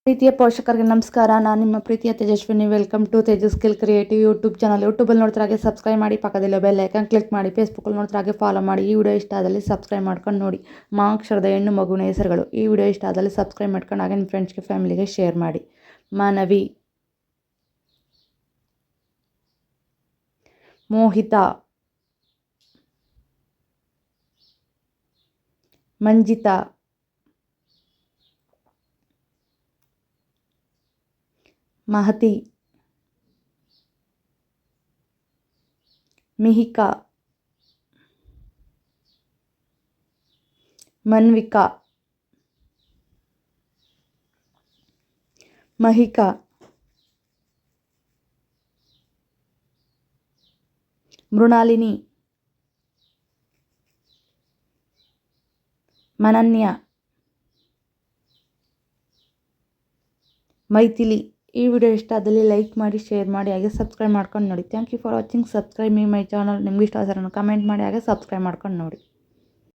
ಪ್ರೀತಿಯ ಪೋಷಕರಿಗೆ ನಮಸ್ಕಾರ. ನಾನು ನಿಮ್ಮ ಪ್ರೀತಿಯ Tejaswini. Welcome to Tejas skill creative YouTube channel. ಯೂಟ್ಯೂಬಲ್ಲಿ ನೋಡ್ತಾರೆ ಹಾಗೆ ಸಬ್ಸ್ಕ್ರೈಬ್ ಮಾಡಿ, ಪಕ್ಕದಲ್ಲಿ ಬೆಲ್ ಐಕಾನ್ ಕ್ಲಿಕ್ ಮಾಡಿ. ಫೇಸ್ಬುಕ್ಕಲ್ಲಿ ನೋಡ್ತಾರೆ ಹಾಗೆ ಫಾಲೋ ಮಾಡಿ. ಈ ವಿಡಿಯೋ ಇಷ್ಟ ಆದಲ್ಲಿ ಸಬ್ಸ್ಕ್ರೈಬ್ ಮಾಡ್ಕೊಂಡು ನೋಡಿ. ಮಾ ಅಕ್ಷರದ ಹೆಣ್ಣು ಮಗುವಿನ ಹೆಸರುಗಳು. ಈ ವಿಡಿಯೋ ಇಷ್ಟ ಆದಲ್ಲಿ ಸಬ್ಸ್ಕ್ರೈಬ್ ಮಾಡ್ಕೊಂಡು ಹಾಗೆ ನಿಮ್ಮ ಫ್ರೆಂಡ್ಸ್ಗೆ ಫ್ಯಾಮಿಲಿಗೆ ಶೇರ್ ಮಾಡಿ. ಮಾನವಿ, ಮೋಹಿತ, ಮಂಜಿತಾ, ಮಹತಿ, ಮಿಹಿಕಾ, ಮನ್ವಿಕಾ, ಮಹಿಕಾ, ಮೃಣಾಲಿನಿ, ಮನನ್ಯ, ಮೈಥಿಲಿ. ಈ ವಿಡಿಯೋ ಇಷ್ಟ ಆದಲ್ಲಿ ಲೈಕ್ ಮಾಡಿ, ಶೇರ್ ಮಾಡಿ, ಹಾಗೆ ಸಬ್ಸ್ಕ್ರೈಬ್ ಮಾಡ್ಕೊಂಡು ನೋಡಿ. Thank you for watching. Subscribe my channel. ನಿಮ್ಗೆ ಇಷ್ಟ ಆದರೆ ಕಮೆಂಟ್ ಮಾಡಿ, ಹಾಗೆ ಸಬ್ಸ್ಕ್ರೈಬ್ ಮಾಡ್ಕೊಂಡು ನೋಡಿ.